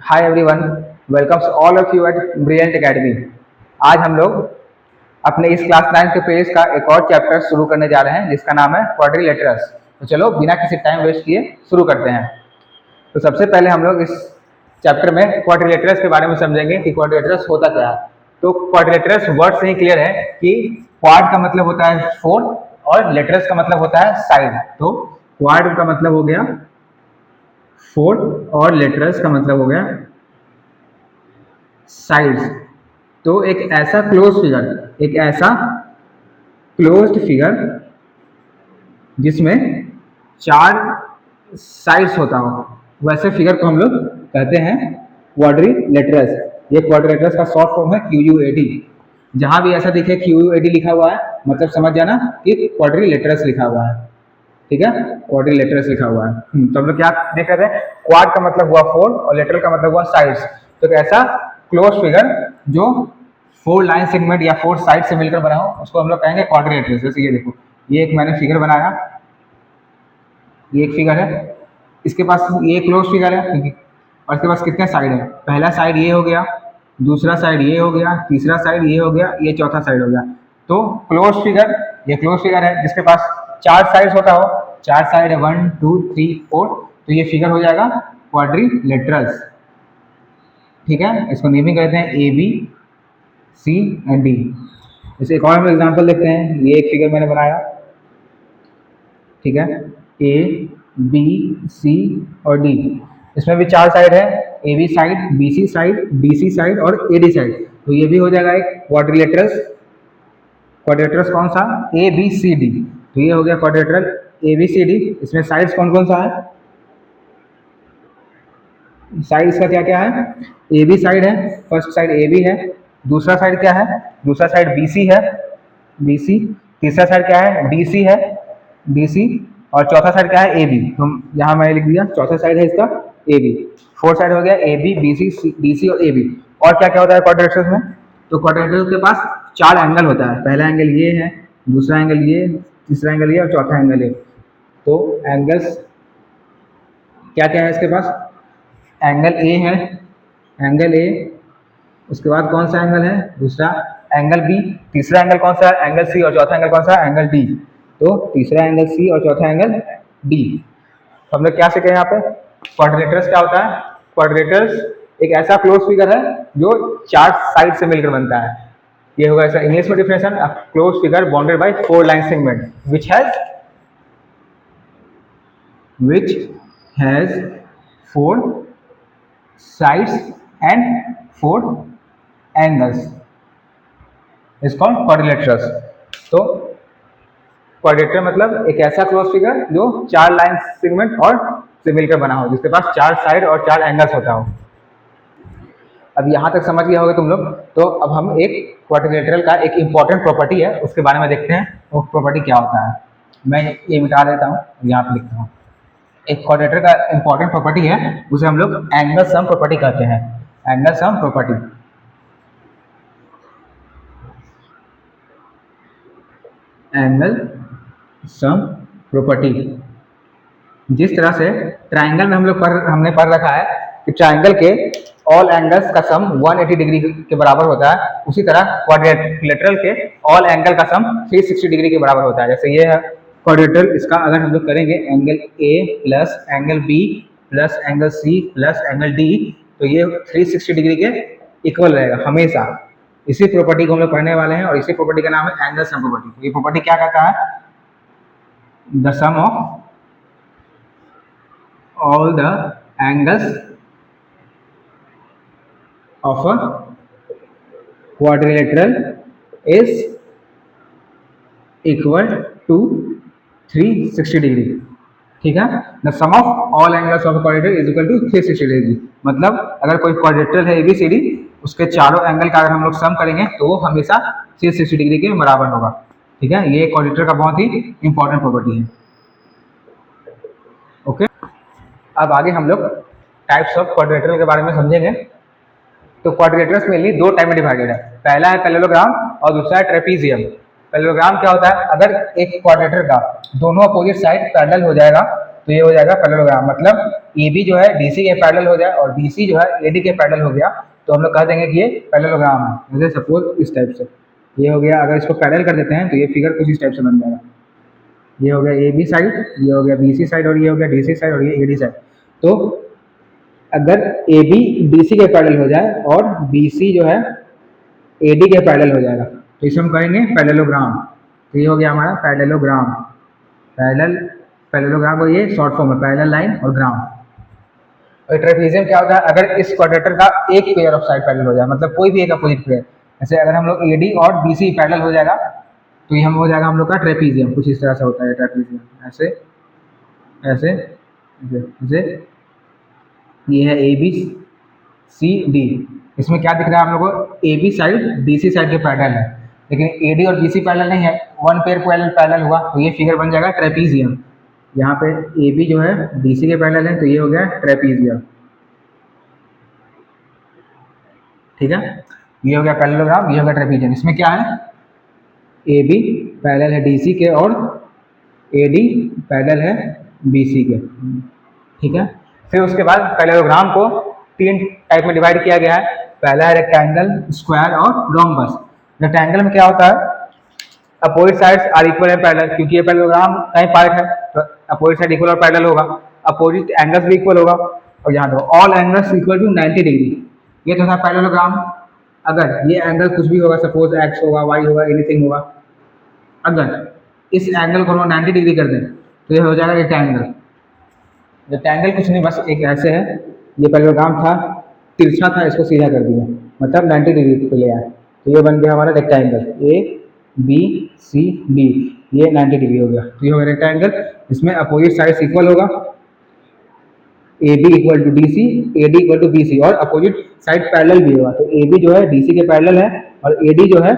Hi everyone, welcomes all of you at Brilliant Academy. आज हम लोग अपने इस क्लास 9 के पेज का एक और चैप्टर शुरू करने जा रहे हैं जिसका नाम है क्वाड्रिलेटरल्स। तो चलो बिना किसी टाइम वेस्ट किए शुरू करते हैं। तो सबसे पहले हम लोग इस चैप्टर में क्वाड्रिलेटरल्स के बारे में समझेंगे कि क्वाड्रिलेटरल्स होता क्या है। तो क्वाड्रिलेटरल्स वर्ड से ही क्लियर है कि क्वाड का मतलब होता है 4 और लेटरल्स का मतलब होता है साइड। तो क्वाड का मतलब हो गया 4 और लेटरल्स का मतलब हो गया साइड्स। तो एक ऐसा क्लोज्ड फिगर जिसमें 4 साइड्स होता हो, वैसे फिगर को हम लोग कहते हैं क्वाड्रिलेटरल्स। ये क्वाड्रिलेटरल्स का शॉर्ट फॉर्म है QUAD। जहां भी ऐसा दिखे QUAD लिखा हुआ है मतलब समझ जाना कि क्वाड्रिलेटरल्स लिखा हुआ है। ठीक है, क्वाड्रिलेटरल्स लिखा हुआ है। तो हम लोग क्या देख रहे थे, क्वाड का मतलब हुआ 4 और लेटरल का मतलब हुआ साइड्स। तो ऐसा क्लोज फिगर जो 4 लाइन सेगमेंट या 4 साइड से मिलकर बना हो उसको हम लोग कहेंगे क्वाड्रिलेटरल्स। जैसे ये देखो, ये एक मैंने फिगर बनाया, ये एक फिगर है, इसके पास ये क्लोज फिगर है और इसके पास कितने साइड है। पहला साइड ये हो गया, दूसरा साइड ये हो गया, तीसरा साइड ये हो गया, ये चौथा साइड हो गया। तो क्लोज फिगर, ये क्लोज फिगर है जिसके पास 4 साइड्स होता हो, 4 साइड है 1 2 3 4, तो ये फिगर हो जाएगा क्वाड्रिलेटरल्स। ठीक है, इसको नेमिंग करते हैं ABC एंड D। जैसे एक और हम एग्जांपल देखते हैं, ये एक फिगर मैंने बनाया, ठीक है, ABC और D। इसमें भी 4 साइड है, AB side, BC side, DC side और AD साइड। तो ये भी हो जाएगा एक क्वाड्रिलेटरल्स। क्वाड्रिलेटरल्स कौन सा? ABCD। तो ये हो गया क्वाड्रिलेटरल ABCD। इसमें साइड्स कौन कौन सा है? साइड इसका क्या क्या है? AB साइड है, फर्स्ट साइड AB है, दूसरा साइड क्या है? दूसरा साइड BC है, BC। तीसरा साइड क्या है? DC है, DC। और चौथा साइड क्या है? AB। तो यहाँ मैंने लिख दिया चौथा साइड है इसका AB। 4 साइड हो गया AB BC DC और AB। और क्या क्या होता है क्वाड्रिलेटरल्स में? तो क्वाड्रिलेटरल्स के पास 4 एंगल होता है। पहला एंगल ये है, दूसरा एंगल ये, तीसरा एंगल ये और चौथा एंगल ये। तो एंगल्स क्या क्या है इसके पास? एंगल A है, एंगल A। उसके बाद कौन सा एंगल है? दूसरा एंगल B। तीसरा एंगल कौन सा है? Angle C। और चौथा एंगल कौन सा है? Angle D। तो तीसरा एंगल C और चौथा एंगल D। तो हम लोग क्या सीखे यहाँ पे? क्वाड्रिलेटरल्स क्या होता है? क्वाड्रिलेटरल्स एक ऐसा क्लोज फिगर है जो 4 साइड से मिलकर बनता है। ये होगा ऐसा इंग्लिश में definition, a close figure bounded by 4 line segment which has 4 sides and 4 angles is called quadrilaterals। तो क्वाड्रिलेटरल मतलब एक ऐसा क्लोज फिगर जो 4 लाइन सेगमेंट और से मिलकर बना हो, जिसके पास 4 साइड और 4 एंगल्स होता हो। अब यहाँ तक समझ गया होगा तुम लोग। तो अब हम एक क्वाड्रिलेटरल का एक इंपॉर्टेंट प्रॉपर्टी है उसके बारे में देखते हैं, वो प्रॉपर्टी क्या होता है। मैं ये मिटा देता हूँ, यहाँ पे लिखता हूँ। एक क्वाड्रिलेटरल का इंपॉर्टेंट प्रॉपर्टी है, उसे हम लोग एंगल सम प्रॉपर्टी कहते हैं। Angle sum property. Angle sum property जिस तरह से ट्राइंगल में हमने पढ़ रखा है कि ट्राइंगल के ऑल एंगल्स का सम 180 डिग्री के बराबर होता है, उसी तरह क्वाड्रिलेटरल के ऑल एंगल का सम 360 डिग्री के बराबर होता है। जैसे ये है क्वाड्रिलेटरल, इसका अगर हम लोग करेंगे angle A plus angle B plus angle C plus angle D, तो ये 360 डिग्री के इक्वल रहेगा हमेशा। इसी प्रॉपर्टी को हम लोग पढ़ने वाले हैं और इसी प्रॉपर्टी का नाम है एंगल सम प्रॉपर्टी। ये प्रॉपर्टी क्या कहता है? The sum of all the angles of a quadrilateral is equal to 360 degree. ठीक है, the sum of all angles of quadrilateral is equal to 360 degree. मतलब अगर कोई क्वाड्रिलेटरल है ABCD, उसके चारों एंगल का अगर हम लोग सम करेंगे तो वो हमेशा 360 डिग्री के बराबर होगा। ठीक है, ये क्वाड्रिलेटरल का बहुत ही इंपॉर्टेंट प्रॉपर्टी है। ओके, अब आगे हम लोग टाइप्स ऑफ क्वाड्रिलेटरल के बारे में समझेंगे। तो क्वाड्रिलेटरल्स मेनली 2 टाइप में डिवाइडेड है। पहला है पैरेललोग्राम और दूसरा है ट्रेपीजियम। पैरेललोग्राम क्या होता है? अगर एक क्वाड्रिलेटरल का दोनों अपोजिट साइड पैरेलल हो जाएगा तो ये हो जाएगा पैरेललोग्राम। मतलब ए बी जो है डी सी के पैरेलल हो जाए और बी सी जो है ए डी के पैरेलल हो गया तो हम लोग कह देंगे कि ये पैरेललोग्राम है। जैसे सपोज इस टाइप से ये हो गया, अगर इसको पैरेलल कर देते हैं तो ये फिगर कुछ इस टाइप से बन जाएगा। ये हो गया ए बी साइड, ये हो गया बी सी साइड और ये हो गया डी सी साइड और ये ए डी साइड। तो अगर ए बी डी सी के पैरेलल हो जाए और बी सी जो है ए डी के पैरेलल हो जाएगा तो इसे हम कहेंगे पैरेललोग्राम। तो ये हो गया हमारा पैरेललोग्राम। पैरेललोग्राम को ये शॉर्ट फॉर्म है, पैरेलल लाइन और ग्राम। और ट्रेपेजियम क्या होता है, अगर इस क्वाड्रेटर का एक पेयर ऑफ साइड पैरेलल हो जाए, मतलब कोई भी एक अपोजिट पेयर, जैसे अगर हम लोग ए डी और बी सी पैरेलल हो जाएगा तो ये हम हो जाएगा हम लोग का ट्रेपेजियम। कुछ इस तरह से होता है ट्रेपेजियम, ऐसे ऐसे जैसे ये है ए बी सी डी। इसमें क्या दिख रहा है हम लोग को, A B side D C side के पैरेलल है, लेकिन ए डी और बी सी पैरेलल नहीं है, वन पेयर पैरेलल हुआ तो ये फिगर बन जाएगा ट्रेपेजियम। यहाँ पे ए बी जो है डी सी के पैरेलल है तो ये हो गया ट्रेपेजियम। ठीक है, ये हो गया पैरेललोग्राम, ये हो गया ट्रेपेजियम। इसमें क्या है, ए बी पैरेलल है डी सी के और ए डी पैरेलल है बी सी के। ठीक है, फिर उसके बाद पैरेललोग्राम को तीन टाइप में डिवाइड किया गया है। पहला है रेक्टेंगल, स्क्वायर और रोम्बस। रेक्टेंगल में क्या होता है, opposite sides are equal and parallel, क्योंकि ये पैरेललोग्राम का ही पार्ट है तो अपोजिट साइड इक्वल और पैरेलल होगा, अपोजिट एंगल्स भी इक्वल होगा। और यहाँ देखो all angles equal to 90 degree, ये तो था पैरेललोग्राम। अगर ये एंगल कुछ भी होगा, सपोज एक्स होगा, वाई होगा, एनीथिंग होगा, अगर इस एंगल को हम 90 डिग्री कर दें तो ये हो जाएगा रेक्टेंगल। रेक्टेंगल कुछ नहीं, बस एक ऐसे है, ये पैरेललोग्राम था, तिरछा था, इसको सीधा कर दिया, मतलब 90 डिग्री पे ले आए तो ये बन गया हमारा rectangle. A B C D, ये 90 डिग्री हो गया तो ये हो गया रेक्टेंगल। इसमें अपोजिट साइड्स इक्वल होगा, A B equal to D C, A D equal to B C, और अपोजिट साइड पैरेलल भी होगा तो ए बी जो है डी सी के पैरेलल है और ए डी जो है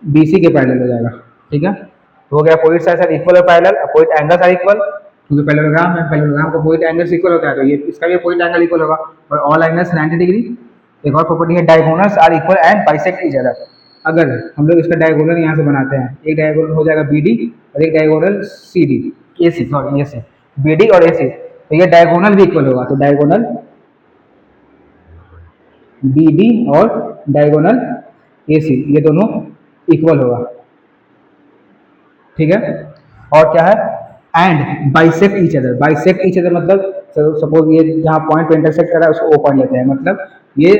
बी सी के पैरेलल हो जाएगा। ठीक है, तो हो गया अपोजिट साइड इक्वल और parallel, opposite angles are equal, क्योंकि पैरेललोग्राम है, पैरेललोग्राम का अपोजिट एंगल्स इक्वल होता है तो ये इसका भी अपोजिट एंगल इक्वल होगा, और ऑल एंगल्स 90 डिग्री। एक और प्रॉपर्टी है diagonals are equal and bisect each other. अगर हम लोग इसका डायगोनल यहाँ से बनाते हैं, एक डायगोनल हो जाएगा बी डी और एक diagonal C D, A C, sorry A C, B D और ए सी, तो ये डायगोनल भी इक्वल होगा, तो डायगोनल बी डी और डायगोनल ए सी ये दोनों इक्वल होगा। ठीक है, और क्या है, and bisect each other. Bisect each other मतलब सपोज ये जहाँ पॉइंट पे इंटरसेक्ट कर रहा है उसको ओ पॉइंट लेते हैं, मतलब ये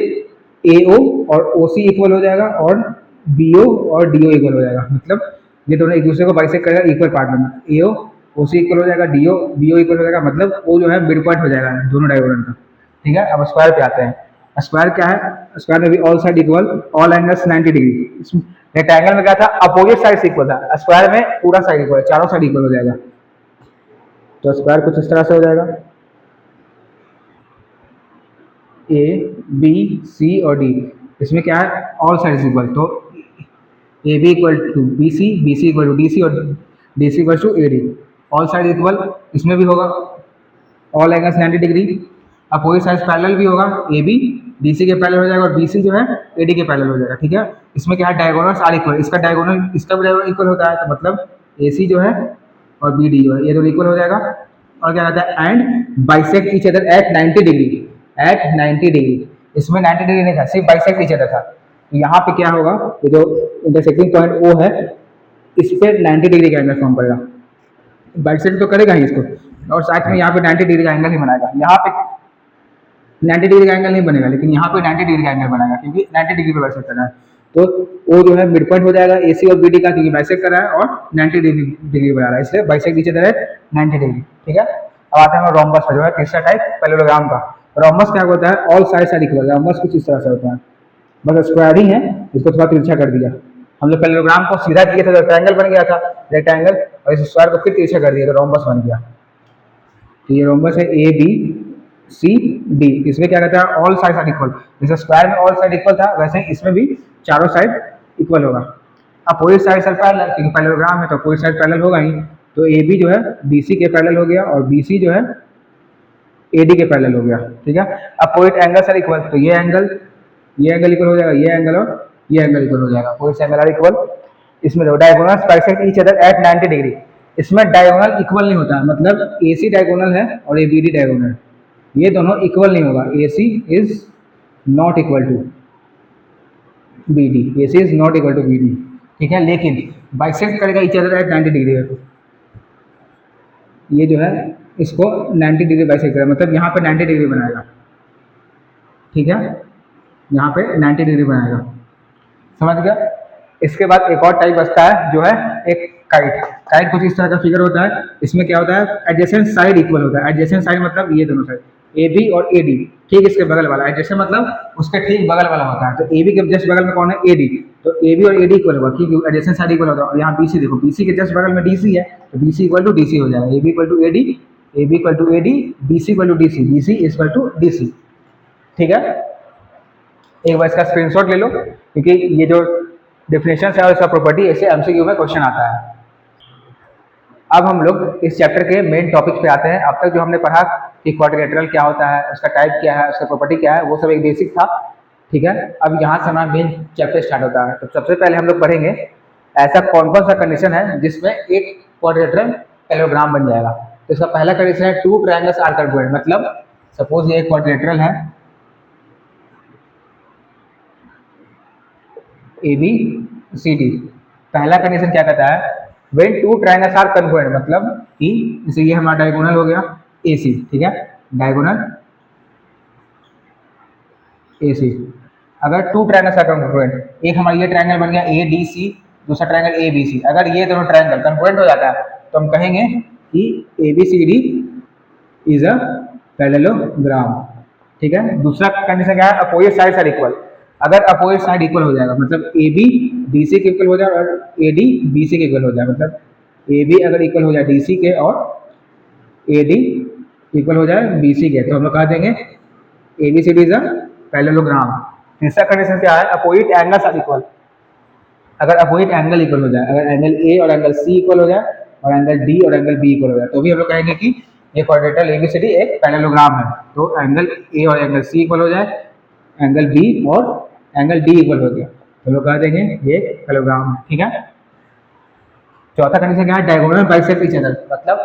ए ओ और ओ सी इक्वल हो जाएगा और बी ओ और डी ओ इक्वल हो जाएगा, मतलब ये दोनों एक दूसरे को बाइसेक्ट करेगा इक्वल पार्ट में, ए ओ ओ सी इक्वल हो जाएगा, D O B O equal हो जाएगा, मतलब वो जो है मिड पॉइंट हो जाएगा दोनों डायगोनल का। ठीक है, अब स्क्वायर पे आते हैं। स्क्वायर क्या है, स्क्वायर में भी all side equal, all angles 90 degree. Rectangle में क्या था, अपोजिट साइड इक्वल था, स्क्वायर में पूरा साइड इक्वल, चारों साइड इक्वल हो जाएगा। तो स्क्वायर कुछ इस तरह से हो जाएगा, ए बी सी और डी, इसमें क्या है ऑल साइड इक्वल, तो A B equal to B C equal to D C और D C equal to A D, all side equal. इसमें भी होगा all angles 90 degree, opposite side parallel भी होगा, ए बी डी सी के parallel हो जाएगा और बी सी जो है ए डी के पैरेलल हो जाएगा। ठीक है, इसमें क्या है डायगोनल्स आर इक्वल, इसका डायगोनल इसका भी डायगोनल इक्वल होता है, तो मतलब ए सी जो है और बी डी जो है ये दोनों इक्वल हो जाएगा। और क्या कहता है, and bisect each other at 90 degree, at 90 degree. इसमें 90 डिग्री नहीं था, सिर्फ बाइसेक्ट ईच अदर था। तो यहाँ पे क्या होगा, ये जो इंटरसेक्टिंग पॉइंट ओ है इस पे 90 डिग्री का एंगल फॉर्म करेगा, बाइसेक्ट तो करेगा ही इसको, और साथ में यहाँ पे 90 डिग्री का एंगल ही बनाएगा। यहाँ पे 90 डिग्री का एंगल नहीं बनेगा, लेकिन यहाँ पे 90 डिग्री का एंगल बनाएगा, क्योंकि 90 डिग्री पे बाइसेक्ट कर रहा है। तो वो जो है मिड पॉइंट हो जाएगा ए सी और बी डी का, क्योंकि बाइसेक्ट कर रहा है और 90 डिग्री बना रहा है, इसलिए बाइसेक्ट नीचे दे रहा है 90 डिग्री। ठीक है, अब आते हैं रोम्बस पर, जो है तीसरा टाइप पैरेललोग्राम का। रोम्बस क्या होता है, all sides are equal. Rhombus कुछ इस तरह से होता है, बस स्क्वायर ही है, इसको थोड़ा तिरछा कर दिया। हम लोग पैरेललोग्राम को सीधा किए थे तो ट्रायंगल बन गया था, रेक्टेंगल, और इस स्क्वायर को फिर तिरछा कर दिया तो रोम्बस बन गया। तो ये रोम्बस है ए बी सी डी। इसमें क्या कहता है, ऑल साइड्स आर इक्वल। जैसे स्क्वायर में ऑल साइड इक्वल था, वैसे ही इसमें भी चारों साइड इक्वल होगा। अपोजिट साइड आर पैरेलल, क्योंकि पैरेललोग्राम है तो अपोजिट साइड पैरेलल होगा ही, तो ए बी जो है बी सी के पैरेलल हो गया और बी सी जो है ए डी के पैरेलल हो गया। ठीक है, अपोजिट एंगल्स आर इक्वल, तो ये एंगल इक्वल हो जाएगा, ये एंगल और ये एंगल इक्वल हो जाएगा, अपोजिट एंगल आर इक्वल। इसमें देखो diagonals bisect each other at 90 degree. इसमें डायगोनल इक्वल नहीं होता है, मतलब AC डायगोनल है और ये BD डायगोनल, ये दोनों इक्वल नहीं होगा। AC is not equal to BD, AC is not equal to BD, ठीक है। लेकिन बाइसेक्ट करेगा ईच अदर एट 90 डिग्री है, ये जो है इसको 90 डिग्री बाइसेक्ट करेगा, मतलब यहाँ पे 90 डिग्री बनाएगा, ठीक है, यहाँ पे 90 डिग्री बनाएगा, समझ गया। इसके बाद एक और टाइप बचता है जो है एक काइट। काइट कुछ इस तरह का फिगर होता है, इसमें क्या होता है, एडजेसेंट साइड इक्वल होता है। एडजेसेंट साइड मतलब ये दोनों साइड, AB और AD, ठीक इसके बगल वाला। एडजेसेंट मतलब उसके ठीक बगल वाला होता है, तो AB के जस्ट बगल में कौन है, AD, तो AB और AD इक्वल होगा, क्योंकि एडजेसेंट साइड इक्वल होता है। और यहाँ BC देखो, BC के जस्ट बगल में DC है, तो BC इक्वल टू DC हो जाएगा। AB equal to AD, AB equal to AD, BC equal to DC, BC equal to DC, ठीक है। एक बार इसका स्क्रीनशॉट ले लो, क्योंकि ये जो डेफिनेशन है और इसका प्रॉपर्टी ऐसे MCQ में क्वेश्चन आता है। अब हम लोग इस चैप्टर के मेन टॉपिक पे आते हैं। अब तक जो हमने पढ़ा कि क्वाड्रिलेटरल क्या होता है, उसका टाइप क्या है, उसका प्रॉपर्टी क्या है, वो सब एक बेसिक था, ठीक है। अब यहाँ से हमारा मेन चैप्टर स्टार्ट होता है। तो सबसे पहले हम लोग पढ़ेंगे ऐसा कौन कौन सा कंडीशन है जिसमें एक क्वाड्रिलेटरल पैरेललोग्राम बन जाएगा। तो इसका पहला कंडीशन है टू ट्रायंगल्स आर कॉन्ग्रुएंट, मतलब सपोज ये एक क्वाड्रिलेटरल है ABCD। पहला कंडीशन क्या कहता है, when two triangles are congruent, मतलब कि जैसे ये हमारा डायगोनल हो गया AC, ठीक है, डायगोनल AC। अगर टू ट्रायंगल्स आर कॉन्ग्रुएंट, एक हमारा ये ट्रायंगल बन गया ADC, दूसरा ट्रायंगल ABC, अगर ये दोनों ट्रायंगल कॉन्ग्रुएंट हो जाता है तो हम कहेंगे कि ABCD इज अ पैरेललोग्राम, ठीक है। दूसरा कंडीशन क्या है, अपोजिट साइड्स आर इक्वल। अगर अपोजिट साइड इक्वल हो जाएगा, मतलब AB DC के इक्वल हो जाए और AD BC के इक्वल हो जाए, मतलब AB अगर इक्वल हो जाए DC के और AD इक्वल हो जाए BC के, तो हम लोग कह देंगे ABCD इज अ पैरेललोग्राम। तीसरा कंडीशन क्या है, अपोजिट एंगल्स आर इक्वल। अगर अपोजिट एंगल इक्वल हो जाए, अगर एंगल A और एंगल C इक्वल हो जाए और एंगल D और एंगल B इक्वल हो जाए, तो भी हम लोग कहेंगे कि ये क्वाड्रिलेटरल ABCD एक पैरेललोग्राम है। तो एंगल A और एंगल C इक्वल हो जाए, एंगल B और एंगल D इक्वल हो गया, तो लोग कह देंगे ये पैरेललोग्राम है, ठीक है। चौथा कंडीशन क्या है, डायगोनल बाइसेक्ट ईच अदर, मतलब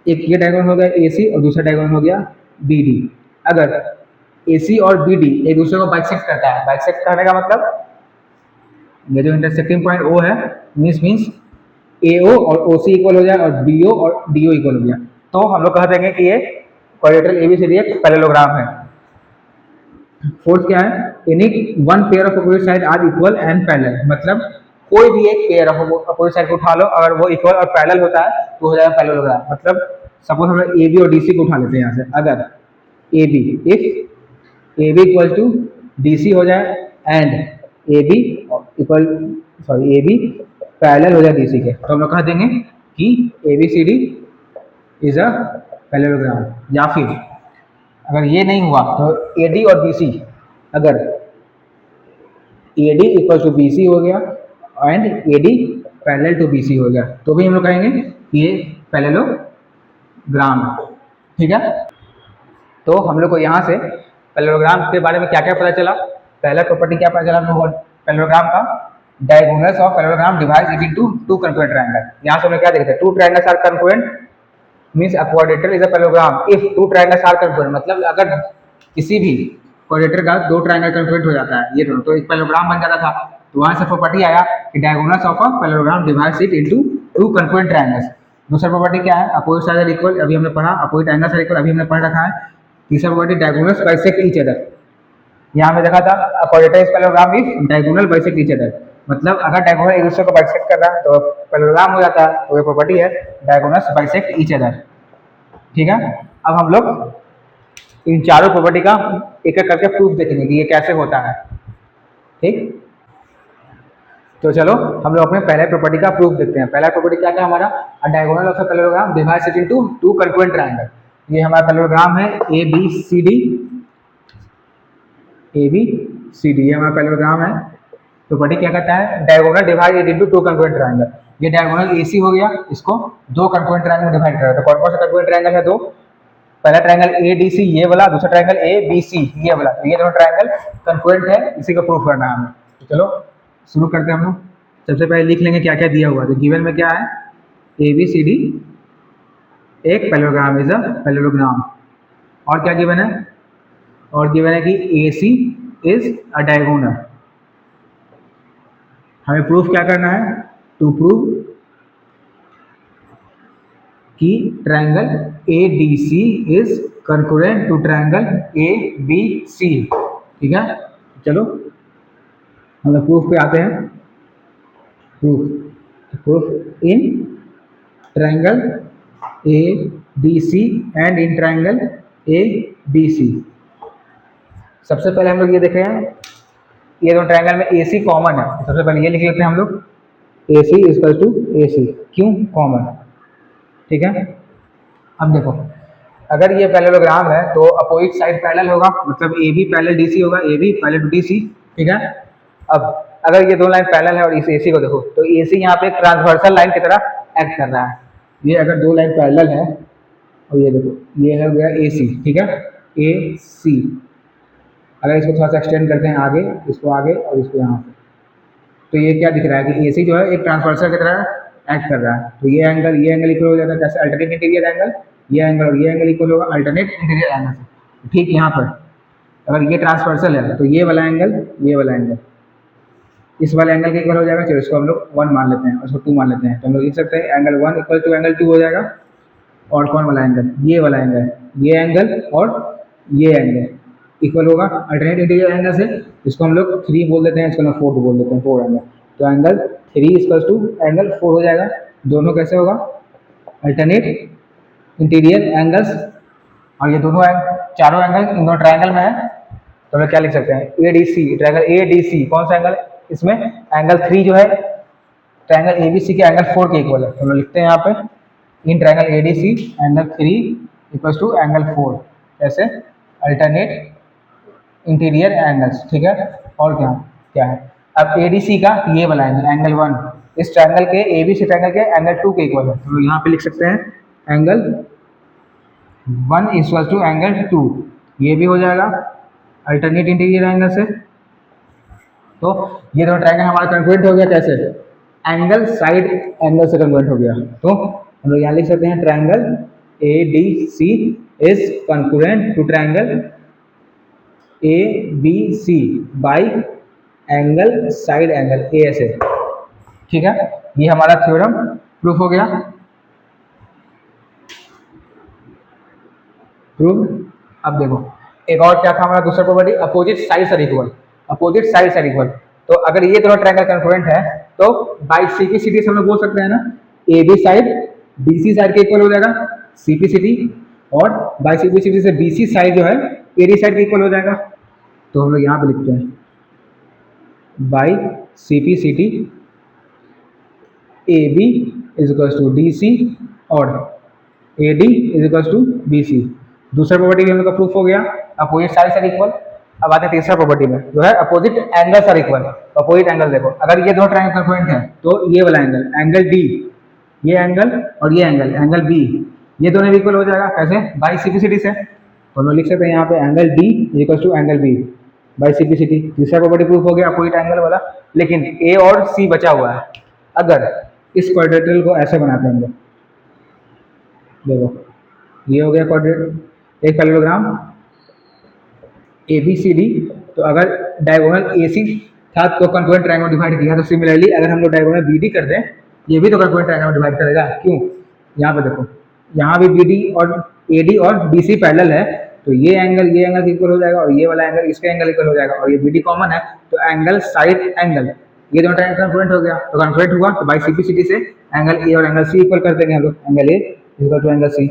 एक ये डायगोनल हो गया AC और दूसरा डायगोनल हो गया BD। अगर AC और BD एक दूसरे को बाइसेक्ट करता है, बाइसेक्ट करने का मतलब ये जो इंटरसेक्टिंग पॉइंट O है, मीन्स AO और OC इक्वल हो जाए और BO और DO इक्वल हो गया, तो हम लोग कह देंगे कि ये क्वाड्रिलेटरल ABCD एक पैरेललोग्राम है। फोर्थ क्या है, any one pair of opposite side are equal and parallel, मतलब कोई भी एक पेयर ऑफ अपोजिट साइड को उठा लो, अगर वो इक्वल और पैरेलल होता है तो हो जाएगा पैरेललोग्राम। मतलब सपोज हम लोग AB और DC को उठा लेते हैं यहाँ से, अगर AB if AB equal to DC हो जाए and AB equal AB parallel हो जाए DC के, तो हम लोग कह देंगे कि ABCD इज अ पैरेललोग्राम। या फिर अगर ये नहीं हुआ तो AD और BC, अगर AD इक्वल टू BC हो गया and AD parallel to BC हो गया, तो भी हम लोग कहेंगे कि ये पैरेललोग्राम है, ठीक है। तो हम लोग को यहाँ से पैरेललोग्राम के बारे में क्या क्या पता चला। पहला प्रॉपर्टी क्या पता चला हम लोग पैरेललोग्राम का, diagonals of parallelogram divide it into two congruent triangle. यहाँ से हमें क्या देखते हैं, two triangles are congruent means a quadrilateral is a parallelogram if two triangles are congruent, मतलब अगर किसी भी क्वाड्रिलेटर का दो ट्रायंगल कॉन्ग्रुएंट हो जाता है, ये दोनों, तो एक पैरेललोग्राम बन जाता था। तो वहां से प्रॉपर्टी आया कि diagonals of a parallelogram divides it into two congruent triangles. दूसरा प्रॉपर्टी क्या है, अपोजिट साइड्स आर इक्वल, अभी हमने पढ़ा, अपोजिट एंगल्स आर इक्वल अभी हमने पढ़ रखा है। तीसरा property diagonals bisect each other, यहाँ में देखा था quadrilateral parallelogram is diagonal bisect each other, मतलब अगर डायगोनल एक दूसरे को बाइसेक्ट कर रहा है तो पैरेललोग्राम हो जाता है, तो ये प्रॉपर्टी है डायगोनल्स बाइसेक्ट ईच अदर, ठीक है। अब हम लोग इन चारों प्रॉपर्टी का एक एक करके प्रूफ देखेंगे कि ये कैसे होता है, ठीक। तो चलो हम लोग अपने पहले प्रॉपर्टी का प्रूफ देखते हैं। पहला प्रॉपर्टी क्या था हमारा, diagonal of a parallelogram divides it into two congruent triangle. ये हमारा पैरेललोग्राम है ABCD, ये हमारा पैरेललोग्राम है। प्रॉपर्टी क्या कहता है, diagonal divide it into two congruent triangle. ये डायगोनल AC हो गया, इसको दो कॉन्ग्रुएंट ट्रायंगल में डिवाइड कर रहा है। तो कौन कौन सा कॉन्ग्रुएंट ट्रायंगल है, दो। पहला ट्रायंगल ADC ये वाला, दूसरा ट्रायंगल ABC ये वाला, तो ये दोनों ट्रायंगल कॉन्ग्रुएंट है, इसी को प्रूफ करना है हमें। तो चलो शुरू करते हैं हम लोग। सबसे पहले लिख लेंगे क्या क्या दिया हुआ है। तो गिवन में क्या है, ABCD एक पैरेललोग्राम इज अ पैरेललोग्राम। और क्या गिवन है, और गिवन है कि AC इज अ डायगोनल। हमें प्रूफ क्या करना है, टू प्रूव कि triangle ADC is concurrent to triangle ABC। ठीक है, चलो हम लोग प्रूफ पे आते हैं। Proof in triangle ADC and in triangle ABC। सबसे पहले हम लोग ये देख रहे हैं, ये दोनों ट्रायंगल में AC कॉमन है। सबसे पहले ये लिख लेते हैं हम लोग, AC इक्वल टू AC, क्यों कॉमन। ठीक है, अब देखो अगर ये पैरेललोग्राम है तो अपोजिट साइड पैरेलल होगा, मतलब AB पैरेलल DC होगा, AB पैरेलल टू DC। ठीक है, अब अगर ये दो लाइन पैरेलल है और इस AC को देखो तो AC यहाँ पे ट्रांसवर्सल लाइन की तरह एक्ट कर रहा है। ये अगर दो लाइन पैरेलल है और ये देखो ये हो गया AC। ठीक है, AC अगर इसको थोड़ा सा एक्सटेंड करते हैं आगे, इसको आगे और इसको यहाँ से, तो ये क्या दिख रहा है कि AC जो है एक ट्रांसवर्सल की तरह एक्ट कर रहा है। तो ये एंगल इक्वल हो जाता है कैसे, अल्टरनेट इंटीरियर एंगल, ये एंगल और ये एंगल इक्वल होगा अल्टरनेट इंटीरियर एंगल से। ठीक यहाँ पर अगर ये ट्रांसवर्सल है तो ये वाला एंगल इस वाले एंगल के इक्वल हो जाएगा। चलो इसको हम लोग 1 मान लेते हैं और इसको 2 मान लेते हैं, तो हम लोग लिख सकते हैं एंगल 1 इक्वल टू एंगल 2 हो जाएगा। और कौन वाला एंगल, ये वाला एंगल, ये एंगल और ये एंगल इक्वल होगा अल्टरनेट इंटीरियर एंगल से। इसको हम लोग 3 बोल देते हैं, इसको हम 4 बोल देते हैं, 4 एंगल। तो एंगल 3 इक्वल टू एंगल 4 हो जाएगा। दोनों कैसे होगा, अल्टरनेट इंटीरियर एंगल्स, और ये दोनों चारों एंगल इन दोनों ट्रायंगल में है। तो हम लोग क्या लिख सकते हैं, ADC, ट्रायंगल ADC कौन सा एंगल है, इसमें एंगल 3 जो है ट्रायंगल ABC के एंगल 4 के इक्वल है। तो हम लोग लिखते हैं यहाँ पे in triangle ADC angle 3 equal to angle 4, ऐसे अल्टरनेट इंटीरियर एंगल्स। ठीक है, और क्या क्या है, अब ADC का ये वाला एंगल 1 इस ट्रायंगल के ABC ट्रायंगल के एंगल 2 के इक्वल है। तो यहाँ पे लिख सकते हैं एंगल 1 इक्वल टू एंगल 2, ये भी हो जाएगा अल्टरनेट इंटीरियर एंगल से। तो ये दोनों ट्रायंगल हमारा कंक्रूएंट हो गया कैसे, एंगल साइड एंगल से कंक्रूएंट हो गया। तो हम लोग यहाँ लिख सकते हैं triangle ADC is congruent to triangle ABC by angle side angle ASA। ठीक है, ये हमारा थ्योरम प्रूफ हो गया। प्रूफ, अब देखो एक और क्या था हमारा दूसरा property, opposite sides are equal. Opposite sides are equal, तो अगर ये दोनों ट्रायंगल कंक्रूएंट है तो बाय CPCD से हम लोग बोल सकते हैं ना, AB साइड BC साइड के इक्वल हो जाएगा CPCD, और बाय CPCD से BC साइड जो है AD साइड के इक्वल हो जाएगा। तो हम लोग यहाँ पे लिखते हैं by CPCD AB is equal to DC और AD is equal to BC। दूसरा प्रॉपर्टी भी हम लोग का प्रूफ हो गया, अपोजिट साइड्स आर इक्वल। अब आते हैं तीसरा प्रॉपर्टी में, जो है opposite angles are equal. Opposite angle देखो, अगर ये दो ट्रायंगल कंक्रूएंट है तो ये वाला एंगल D, ये एंगल और ये एंगल B, ये दोनों इक्वल हो जाएगा कैसे, बाय CPCD से। तो हम लोग लिख सकते हैं यहाँ पे angle D equal to angle B by CPCD। तीसरा प्रॉपर्टी प्रूफ हो गया अपोजिट एंगल वाला। लेकिन A और C बचा हुआ है, अगर इस क्वाड्रेटरल को ऐसे बनाते हैं हम लोग, देखो ये हो गया क्वाड्रेटरल, एक पैरेललोग्राम ABCD। तो अगर डायगोनल AC था तो कंक्रूएंट ट्रायंगल डिवाइड किया, तो सिमिलरली अगर हम लोग डायगोनल BD कर दें, ये भी तो कंक्रूएंट ट्रायंगल डिवाइड करेगा। क्यों, यहाँ पे देखो यहाँ भी BD और AD और BC पैरेलल है, तो ये एंगल इक्वल हो जाएगा और ये वाला एंगल इसका एंगल इक्वल हो जाएगा, और ये BD कॉमन है तो एंगल साइड एंगल, ये दोनों ट्रायंगल कंक्रूएंट हो गया। तो कंक्रूएंट हुआ तो बाय CPCD से एंगल A और एंगल C इक्वल कर देंगे हम लोग, angle A equal to angle C।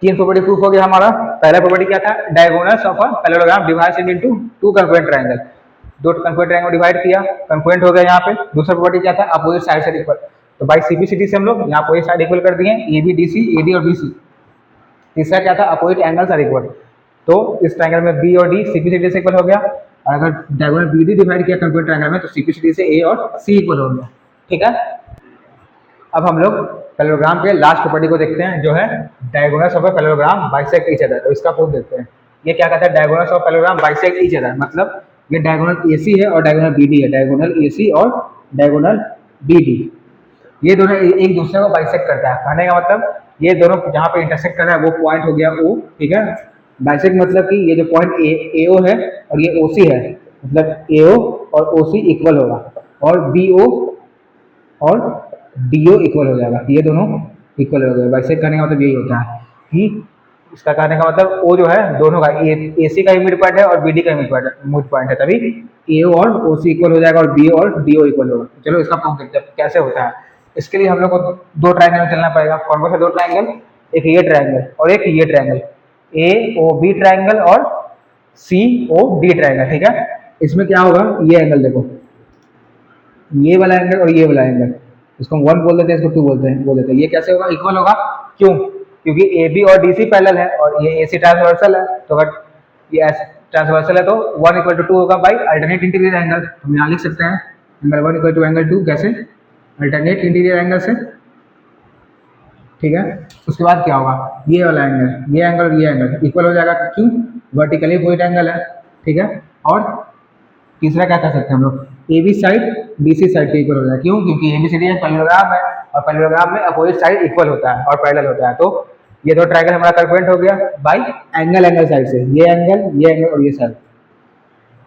3 property proof हो गया हमारा। पहला प्रॉपर्टी क्या था, diagonals of a parallelogram divides into 2 congruent triangle, 2 congruent triangle divide किया, कंक्रूएंट हो गया यहाँ पे। दूसरा प्रॉपर्टी क्या था, अपोजिट साइड्स आर इक्वल। तो बाय CPCD से हम लोग यहाँ अपोजिट साइड इक्वल कर दिए, AB DC AD और BC। तीसरा क्या था, अपोजिट एंगल्स आर इक्वल। तो इस ट्रायंगल में B और D CPCD से इक्वल हो गया, और अगर डायगोनल BD डिवाइड किया कंक्रूएंट ट्रायंगल में तो CPCD से A और C इक्वल हो गया। ठीक है, अब हम लोग पैरेललोग्राम के लास्ट प्रॉपर्टी को देखते हैं, जो है diagonals of a parallelogram bisect each other. तो इसका प्रूफ देखते हैं। ये क्या कहता है, diagonals of parallelogram bisect each other, मतलब ये डायगोनल AC है और डायगोनल BD है, डायगोनल AC और डायगोनल BD। ये दोनों एक दूसरे को बाइसेक्ट करता है। कहने का मतलब ये दोनों जहाँ पे इंटरसेक्ट कर रहा है वो पॉइंट हो गया ओ, ठीक है। बाइसेक्ट मतलब कि ये जो पॉइंट ए ओ है और ये ओ सी है, मतलब ए ओ और ओ सी इक्वल होगा, और बी ओ और डी ओ इक्वल हो जाएगा, ये दोनों इक्वल हो गए। बाइसेक्ट करने का मतलब यही होता है कि इसका कहने का मतलब ओ जो है दोनों का ए सी का मिड पॉइंट है और बी डी का मिड पॉइंट है, तभी ए ओ और ओ सी इक्वल हो जाएगा और बी ओ और डी ओ इक्वल होगा। चलो इसका प्रूफ देखते हैं कैसे होता है। इसके लिए हम लोग को दो ट्राइंगल में चलना पड़ेगा। कौन कौन से दो ट्राइंगल? एक ये ट्राइंगल और एक ये ट्राइंगल, ए ओ बी ट्राइंगल और सी ओ डी ट्राइंगल, ठीक है। इसमें क्या होगा, ये एंगल देखो, ये वाला एंगल और ये वाला एंगल, इसको हम वन बोल देते हैं, इसको टू बोल देते हैं। ये कैसे होगा, इक्वल होगा, क्यों? क्योंकि ए बी और डी सी पैरेलल है और ये ए सी ट्रांसवर्सल है, तो अगर ये एस ट्रांसवर्सल है तो वन इक्वल टू टू होगा बाई अल्टरनेट इंटीरियर एंगल। हम यहाँ लिख सकते हैं angle one equal to angle two, कैसे? अल्टरनेट इंटीरियर एंगल से, ठीक है। उसके बाद क्या होगा, ये वाला एंगल, ये एंगल और ये एंगल इक्वल हो जाएगा, क्यों? वर्टिकली अपोजिट एंगल है, ठीक है। और तीसरा क्या कर सकते हैं हम लोग, A B side B C side के इक्वल हो जाए, क्यों? क्योंकि ए बी सी डी एक पैरेललोग्राम है और पैरेललोग्राम में अपोजिट साइड इक्वल होता है और पैरेलल होता है, तो ये दो ट्रायंगल हमारा कॉन्ग्रुएंट हो गया बाई एंगल साइड से, ये एंगल और ये साइड।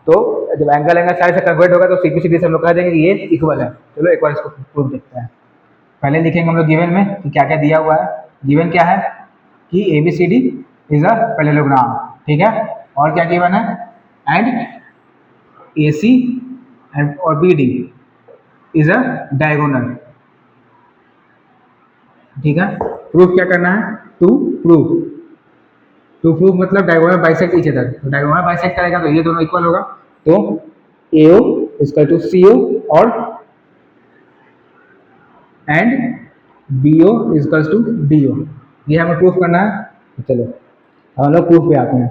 तो जब एंगल साइड से कन्वर्ट होगा तो सी पी सी डी से हम लोग कह देंगे कि ये इक्वल है। चलो एक बार इसको प्रूफ देखते हैं। पहले लिखेंगे हम लोग गिवन में कि क्या क्या दिया हुआ है। गिवन क्या है कि A B C D is a parallelogram, ठीक है। और क्या गिवन है, एंड ए सी एंड और B D is a diagonal, ठीक है। प्रूफ क्या करना है, टू प्रूफ मतलब डायगोनल बाइसेक्ट ईच अदर, तो डायगोनल बाइसेक्ट करेगा तो ये दोनों इक्वल होगा, तो ए ओ इक्वल टू सी ओ और and B O equal to D O, ये हमें प्रूफ करना है। तो चलो हम लोग प्रूफ पे आते हैं।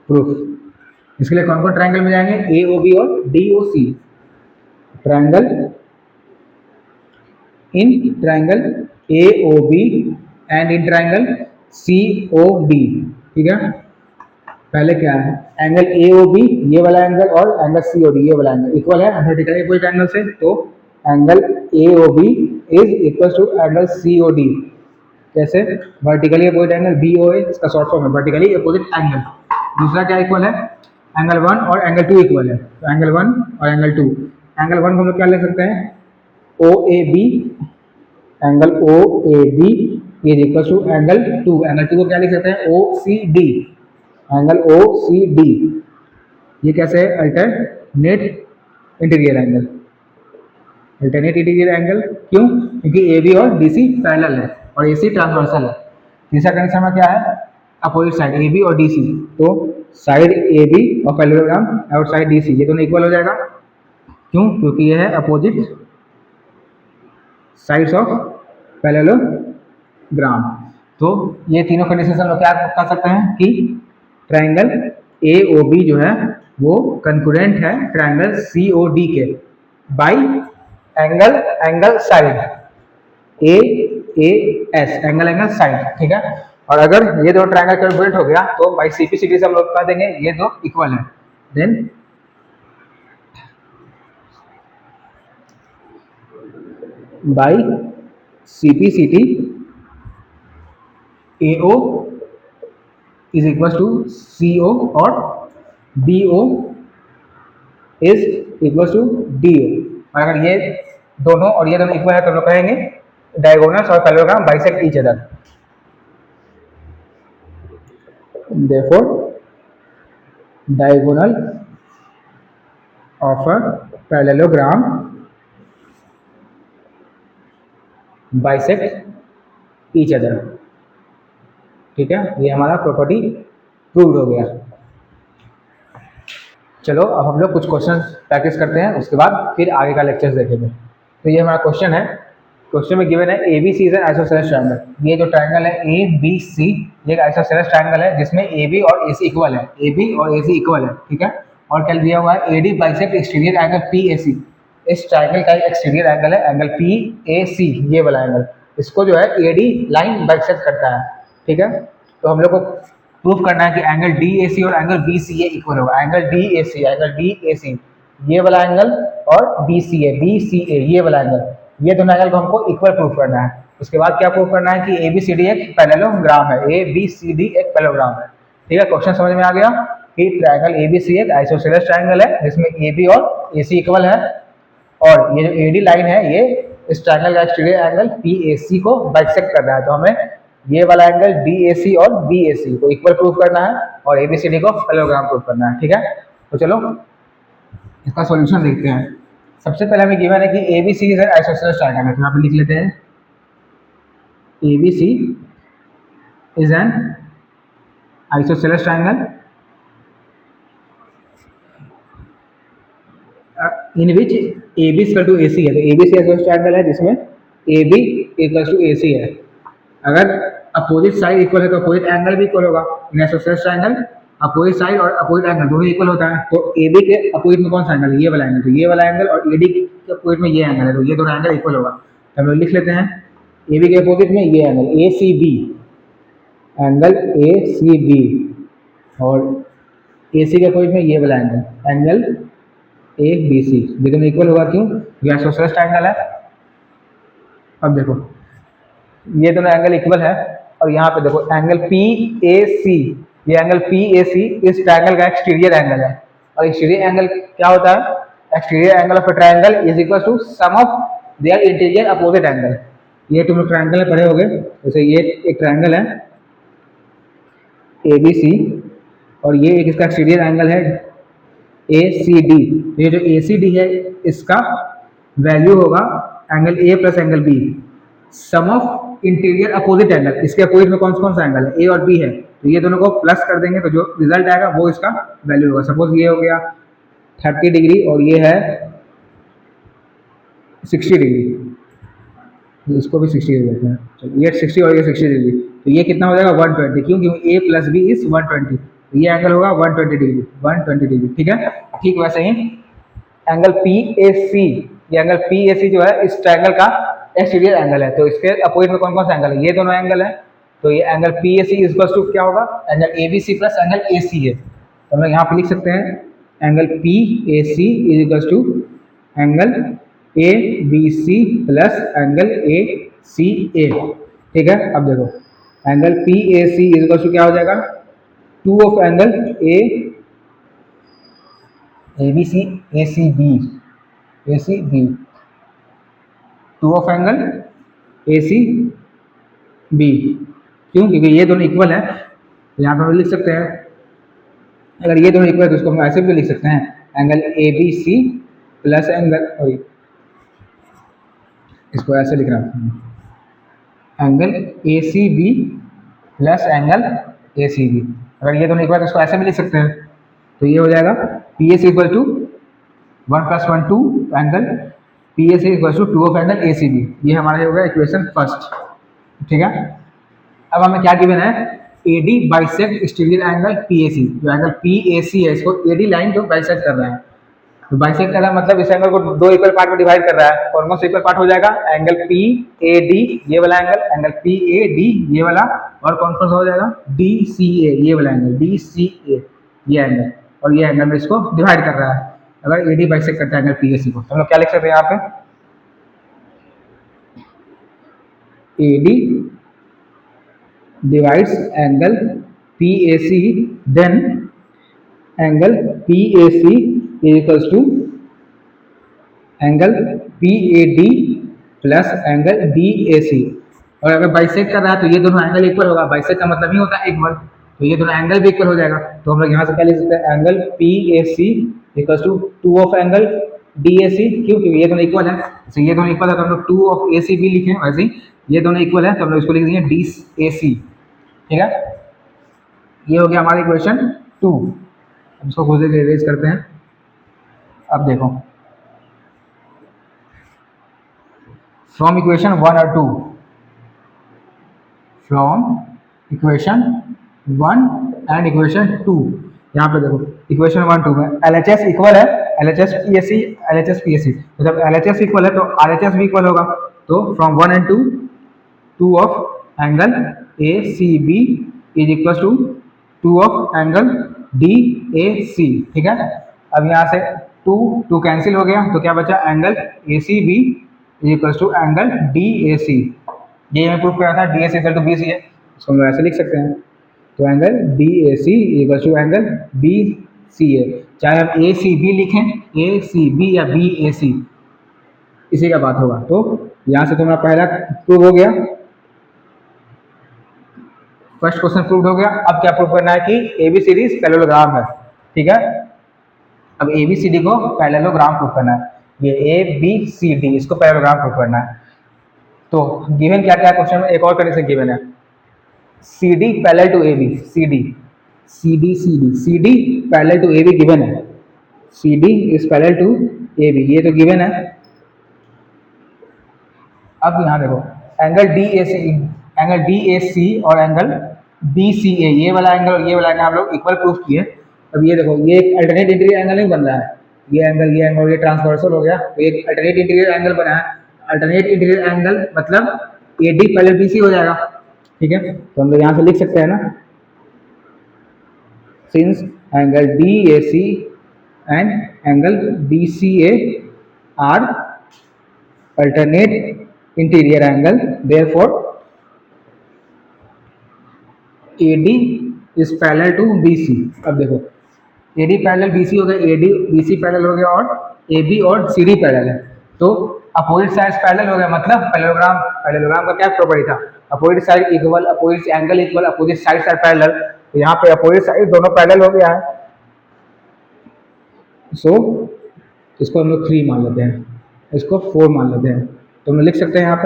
प्रूफ इसके लिए कौन कौन ट्रायंगल में जाएंगे, ए ओ बी और D O C. Triangle in triangle A O B and in triangle C O D, ठीक है। पहले क्या है, एंगल ए ओ बी ये वाला एंगल और एंगल सी ओ डी ये वाला एंगल इक्वल है वर्टिकल अपोजिट एंगल से, तो angle A O B is equal to angle C O D, कैसे? Vertically opposite angle B O A, इसका शॉर्ट फॉर्म है वर्टिकली अपोजिट एंगल। दूसरा क्या इक्वल है, एंगल वन और एंगल टू इक्वल है, तो एंगल वन और एंगल टू। एंगल वन को हम लोग क्या लिख सकते हैं, O A B, angle O A B is equal to angle two. Angle two को क्या लिख सकते हैं, O C D, angle O C D. ये कैसे है, alternate interior angle, alternate interior angle, क्यों? क्योंकि ए बी और डी सी पैरेलल है और ए सी ट्रांसवर्सल है। तीसरा कंडीशन में क्या है, अपोजिट साइड ए बी और डी सी, तो साइड ए बी और पैरेललोग्राम और साइड डी सी ये दोनों इक्वल हो जाएगा, क्यों? क्योंकि ये है अपोजिट साइड्स ऑफ पैरेललोग्राम। तो ये तीनों कंडीशन हम लोग क्या कर सकते हैं कि ट्रायंगल ए ओ बी जो है वो कंकरेंट है ट्रायंगल सी ओ डी के by angle side A A S, angle side, ठीक है। और अगर ये दो ट्रायंगल कंकरेंट हो गया तो by C P C D से हम लोग कह देंगे ये दो इक्वल है। Then by C P C T A O is equal to C O और B O is equal to D O. और अगर ये दोनों और ये दोनों इक्वल है तो हम लोग कहेंगे डायगोनल्स और parallelogram bisect each other. Therefore, diagonal of a parallelogram bisect each other, ठीक है। ये हमारा प्रॉपर्टी प्रूव्ड हो गया। चलो अब हम लोग कुछ क्वेश्चन प्रैक्टिस करते हैं, उसके बाद फिर आगे का लेक्चर्स देखेंगे। तो ये हमारा क्वेश्चन है, क्वेश्चन में गिवन है A B C is an isosceles triangle. ये जो ट्रायंगल है ए बी सी ये एक आइसोसेलेस ट्रायंगल है जिसमें ए बी और ए सी इक्वल है, ए बी और ए सी इक्वल है, ठीक है। और क्या दिया हुआ है, A D bisect exterior angle P A C. इस ट्रायंगल का एक एक्सटीरियर एंगल है एंगल पी ए सी, ये वाला एंगल, इसको जो है ए डी लाइन बाइसेक्ट करता है, ठीक है। तो हम लोग को प्रूफ करना है कि एंगल डी ए सी और एंगल बी सी ए इक्वल होगा। एंगल डी ए सी ये वाला एंगल और बी सी ए ये वाला एंगल, ये दोनों एंगल को हमको इक्वल प्रूफ करना है। उसके बाद क्या प्रूफ करना है कि ए बी सी डी एक पैरेललोग्राम है, ए बी सी डी एक पैरेललोग्राम है। ठीक है, क्वेश्चन समझ में आ गया कि ट्रायंगल ए बी सी एक आइसोसेलेस ट्रायंगल है जिसमें ए बी और ए सी इक्वल है, और ये जो ए डी लाइन है ये इस ट्रायंगल का एक्सटीरियर एंगल पी ए सी को बाइसेक्ट कर रहा है। तो हमें ये वाला एंगल डी ए सी और बी ए सी को इक्वल प्रूफ करना है और ए बी सी डी को पैरेललोग्राम प्रूफ करना है। ठीक है, तो चलो इसका सॉल्यूशन देखते हैं। सबसे पहले हमें गिवन है कि A B C is an isosceles triangle है, तो यहाँ पे लिख लेते हैं A B C is an isosceles triangle in which A B equal to A C है। तो A B C isosceles triangle है जिसमें A B equal to A C है। अगर अपोजिट साइड इक्वल है तो अपोजिट एंगल भी equal होगा। इन आइसोसेलेस ट्रायंगल अपोजिट साइड और अपोजिट एंगल दोनों इक्वल होता है। तो ए बी के अपोजिट में कौन सा एंगल है? ये वाला एंगल। तो ये वाला एंगल और ए डी के अपोजिट में ये एंगल है, तो ये दोनों एंगल इक्वल होगा। तो हम लोग लिख लेते हैं ए बी के अपोजिट में ये angle A C B, angle A C B, और ए सी के अपोजिट में ये वाला angle angle A B C. ये दोनों इक्वल होगा, क्यों? ये आइसोसेलेस ट्रायंगल है। अब देखो ये दोनों एंगल इक्वल है और यहाँ पे देखो एंगल पी ए सी, ये एंगल पी ए सी इस ट्रायंगल का एक्सटीरियर एंगल है। और एक्सटीरियर एंगल क्या होता है? Exterior angle of a triangle is equal to sum of their interior opposite angle. ये तुम लोग ट्रायंगल में पढ़े होगे। जैसे ये एक ट्रायंगल है ए बी सी और ये एक इसका एक्सटीरियर एंगल है ए सी डी। ये जो ए सी डी है इसका वैल्यू होगा angle A plus angle B, sum of interior opposite angle. इसके अपोजिट में कौन कौन सा एंगल है? ए और बी है, तो ये दोनों को प्लस कर देंगे तो जो रिजल्ट आएगा वो इसका वैल्यू होगा। सपोज ये हो गया 30 डिग्री और ये है 60 डिग्री, इसको भी 60 डिग्री देते हैं। चलो ये 60 और ये 60 डिग्री, तो ये कितना हो जाएगा 120, क्योंकि ए प्लस बी इज 120। तो ये एंगल होगा 120 डिग्री, 120 डिग्री। ठीक है, ठीक वैसे ही एंगल पी ए सी, ये एंगल पी ए सी जो है इस ट्रायंगल का एक्सटीरियर एंगल है। तो इसके अपोजिट में कौन कौन सा एंगल है? ये दोनों एंगल है। तो ये angle P A C equal to क्या होगा? Angle A B C plus angle A C है। तो हम लोग यहाँ पे लिख सकते हैं angle P A C is equal to angle A B C plus angle A C A. ठीक है, अब देखो angle P A C is equal to क्या हो जाएगा? 2 of angle A B C A C B, 2 of angle A C B. क्यों? क्योंकि ये दोनों इक्वल है। तो यहाँ पर हम लिख सकते हैं अगर ये दोनों इक्वल है तो इसको हम ऐसे भी लिख सकते हैं angle A B C plus angle, इसको ऐसे लिखना angle A C B plus angle A C B. अगर ये दोनों इक्वल है तो इसको ऐसे भी लिख सकते हैं। तो ये हो जाएगा P S equal to 1 + 1 2 angle P S equal to 2 of angle A C B. ये हमारा हो गया इक्वेशन फर्स्ट। ठीक है, अब हमें क्या गिवन है? A D bisect exterior angle P A C. जो एंगल पी ए सी है इसको ए डी लाइन जो बाइसेक्ट कर रहा है। तो बाइसेक्ट कर रहा है मतलब इस एंगल को 2 इक्वल पार्ट में डिवाइड कर रहा है। ऑलमोस्ट इक्वल पार्ट हो जाएगा एंगल पी ए डी ये वाला एंगल पी ए डी ये वाला, और कौन कौन सा हो जाएगा? डी सी ए ये वाला एंगल डी सी ए ये एंगल, और ये एंगल में इसको डिवाइड कर रहा है। अगर ए डी बाइसेक्ट करता है एंगल पी ए सी को, तो हम लोग क्या लिख सकते हैं यहाँ पे? A D divides angle PAC, then angle PAC is equals to angle PAD plus angle DAC। और अगर बाइसेक्ट कर रहा है तो ये दोनों एंगल इक्वल होगा। बाइसेक्ट का मतलब ही होता है इक्वल, तो ये दोनों एंगल भी इक्वल हो जाएगा। तो हम लोग यहाँ से क्या लिख सकते हैं? Angle PAC equals to 2 of angle DAC। क्यों? क्योंकि ये दोनों इक्वल है। तो ये दोनों इक्वल है तो हम लोग 2 ऑफ AC भी लिखें। वैसे ही ये दोनों इक्वल है तो हम लोग इसको लिख देंगे DAC। ठीक है, ये हो गया हमारा इक्वेशन 2। हम इसको खुद से इरेज करते हैं। अब देखो फ्रॉम इक्वेशन 1 और 2, फ्रॉम इक्वेशन 1 एंड इक्वेशन 2, यहाँ पे देखो इक्वेशन 1 2 में LHS इक्वल है LHS PAC। तो जब LHS इक्वल है तो RHS भी इक्वल होगा। तो from 1 and 2 2 of angle ACB is equal to 2 of angle DAC। ठीक है, अब यहाँ से 2 कैंसिल हो गया तो क्या बचा? Angle ACB equals to angle D A C. ये हमें प्रूफ करना था, D A C equal to B C है, इसको हम ऐसे लिख सकते हैं। तो angle D A C equals to angle B C A. चाहे हम ए सी बी लिखें, ए सी बी या बी ए सी, इसी का बात होगा। तो यहाँ से तुम्हारा पहला प्रूव हो गया, फर्स्ट क्वेश्चन प्रूव हो गया। अब क्या प्रूव करना है कि एबीसीडी पैरेललोग्राम है, ठीक है। अब एबीसीडी को पैरेललोग्राम प्रूव करना है, ये ए बी सी डी इसको पैरेललोग्राम प्रूव करना है। तो गिवन क्या क्या क्वेश्चन में, एक और कंडीशन गिवन है, C D parallel to A B, C D C D C D C D parallel to A B given है, C D is parallel to A B, ये तो गिवन है। अब यहाँ देखो एंगल डी ए सी और angle B C A, ये वाला एंगल और ये वाला एंगल हम लोग इक्वल प्रूफ किए। अब ये देखो ये एक अल्टरनेट इंटीरियर एंगल नहीं बन रहा है, ये एंगल ये ट्रांसवर्सल हो गया, तो एक अल्टरनेट इंटीरियर एंगल बना है। अल्टरनेट इंटीरियर एंगल मतलब A D parallel B C हो जाएगा, ठीक है। तो हम लोग यहाँ से लिख सकते हैं ना, since angle D A C and angle B C A are alternate interior angle, therefore AD is parallel to BC। अब देखो AD पैरेलल BC हो गया, AD BC पैरेलल हो गया और AB और CD पैरेलल है, तो अपोजिट साइड्स पैरेलल हो गया। मतलब पैरेललोग्राम का क्या प्रॉपर्टी था, opposite side equal, opposite angle equal, opposite sides are parallel. तो यहाँ पे अपोजिट साइड दोनों पैरेलल हो गया है, सो इसको हम लोग 3 मान लेते हैं, इसको 4 मान लेते हैं। तो हम लिख सकते हैं यहाँ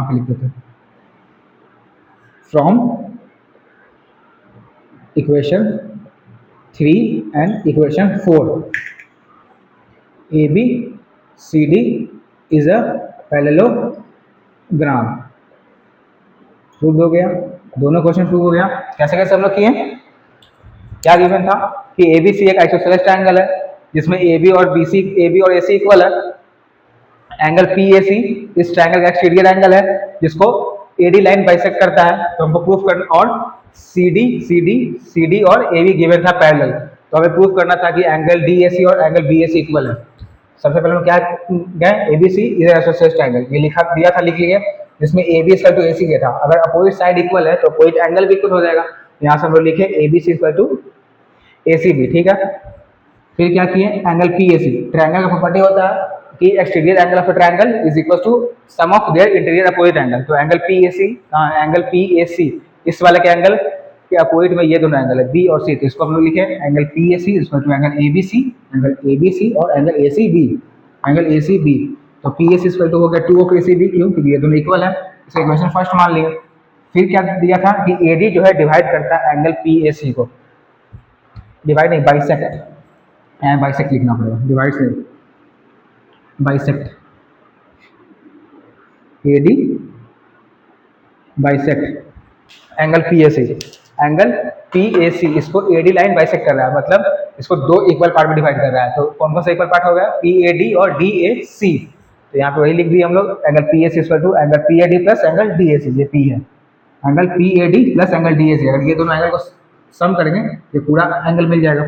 पे लिख देते हैं, from equation 3 and equation 4 A B C D is a parallelogram. Prove हो गया, दोनों क्वेश्चन प्रूव हो गया। कैसे कैसे हम लोग किए, क्या गिवन था कि ए बी सी एक आइसोसेलेस ट्रायंगल है जिसमें ए बी और ए सी इक्वल है। एंगल पी ए सी इस ट्रायंगल का एक्सटीरियर एंगल है जिसको ए डी लाइन बाइसेक्ट करता है, तो हमको प्रूफ करना, और सी डी और ए बी गिवन था पैरेलल, तो हमें प्रूफ करना था कि एंगल डी ए सी और angle B A C equal है। सबसे पहले हम क्या गए, A B C is isosceles triangle, ये लिखा दिया था, लिख लिया, जिसमें A B equal to A C दिया था। अगर अपोजिट साइड इक्वल है तो अपोजिट एंगल भी इक्वल हो जाएगा। यहाँ से हम लोग लिखे A B C equal to A C B, ठीक है। फिर क्या किए, angle P A C, triangle का प्रॉपर्टी होता है कि exterior angle of a triangle is equal to sum of their interior opposite angle. तो एंगल पी ए सी इस वाले के एंगल के अपोजिट में ये दोनों एंगल है बी और सी, तो इसको हम लोग लिखे angle P A C equal to angle A B C और एंगल ए सी बी। तो P A C equal to हो गया 2 ऑफ ए सी बी, क्यों, क्योंकि ये दोनों इक्वल है, इसे इक्वेशन फर्स्ट मान लिया। फिर क्या दिया था कि ए डी जो है डिवाइड करता है एंगल पी ए सी को, डिवाइड नहीं बाइसेक्ट लिखना पड़ेगा, डिवाइड से bisect, A D bisect angle P A C इसको ए डी लाइन बाइसेक्ट कर रहा है, मतलब इसको 2 इक्वल पार्ट में डिवाइड कर रहा है। तो कौन कौन सा इक्वल पार्ट हो गया, पी ए डी और डी ए सी। तो यहाँ पे वही लिख दिए हम लोग, angle P A C equal to angle P A D plus angle D A C, ये पी है, angle P A D plus angle D A C. अगर ये दोनों एंगल को सम करेंगे ये पूरा एंगल मिल जाएगा।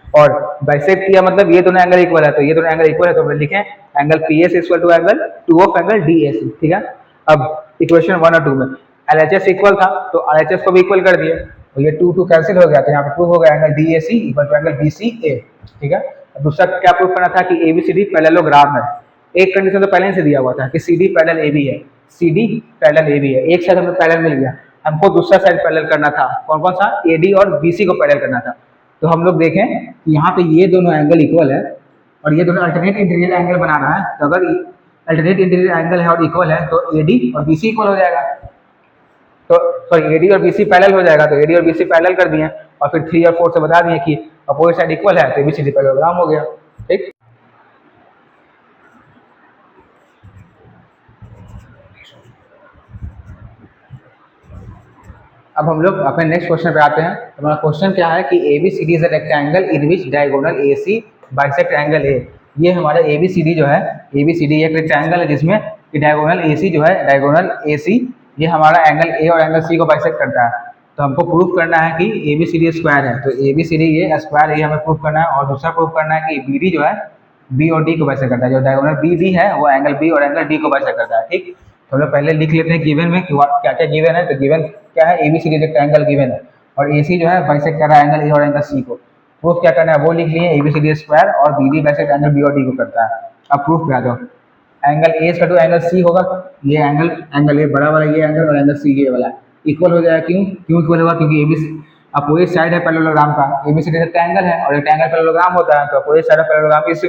और बाइसेक्ट किया मतलब ये दोनों एंगल इक्वल है, तो ये दोनों एंगल इक्वल है, तो हम लिखें angle P S equal to angle 2 of angle D A C, ठीक है। अब इक्वेशन 1 और 2 में LHS इक्वल था तो RHS को भी इक्वल कर दिए, तो ये 2 कैंसिल हो गया, तो यहाँ पे प्रूव हो गया angle D A C equal to angle B C A, ठीक है। दूसरा क्या प्रूव करना था कि A B C D parallelogram है। एक कंडीशन तो पहले से दिया हुआ था कि C D parallel A B है, एक साइड हमें पैरेलल मिल गया, हमको दूसरा साइड पैरेलल करना था, कौन कौन सा, ए डी और बी सी को पैरेलल करना था। तो हम लोग देखें यहाँ पे ये दोनों एंगल इक्वल है और ये दोनों अल्टरनेट इंटीरियर एंगल बना रहा है, तो अगर अल्टरनेट इंटीरियर एंगल है और इक्वल है तो ए डी और बी सी इक्वल हो जाएगा, तो सॉरी ए डी और बी सी पैरेलल हो जाएगा, तो ए डी और बी सी पैरेलल कर दिए और फिर 3 और 4 से बता दिए कि अपोजिट साइड इक्वल है, तो A B C D parallelogram हो गया, ठीक। अब हम लोग अपने नेक्स्ट क्वेश्चन पे आते हैं। हमारा क्वेश्चन क्या है कि A B C D is a rectangle in which diagonal A C bisect angle A. ये हमारा ए बी सी डी जो है, ए बी सी डी एक रेक्टेंगल है जिसमें डायगोनल ए सी जो है, डायगोनल ए सी ये हमारा एंगल ए और एंगल सी को बाइसेक्ट करता है। तो हमको प्रूफ करना है कि A B C D square है, तो ए बी सी डी ये स्क्वायर, ये हमें प्रूफ करना है। और दूसरा प्रूफ करना है कि बी डी जो है बी और डी को बाइसेक्ट करता है। जो डायगोनल बी डी है वो एंगल बी और एंगल डी को बाइसेक्ट करता है। ठीक, तो हम लोग पहले लिख लेते हैं गिवन में कि क्या क्या गिवन है। तो गिवन क्या है, एबीसी रेक्टेंगल गिवन है और एसी जो है बाइसेक्ट कर रहा है एंगल ए और एंगल सी को। प्रूफ क्या करना है वो लिख लिए, एबीसीडी स्क्वायर और B D bisect angle B और डी को करता है। अब प्रूफ पे आ जाओ। एंगल ए का टू एंगल सी होगा, ये एंगल ए बड़ा वाला ये एंगल और एंगल सी ये वाला इक्वल हो जाएगा। क्यों इक्वल होगा, क्योंकि एबी अपोजिट साइड है पैरेललोग्राम का। एबीसी रेक्टेंगल है और रेक्टेंगल पैरेललोग्राम होता है, तो opposite side of parallelogram is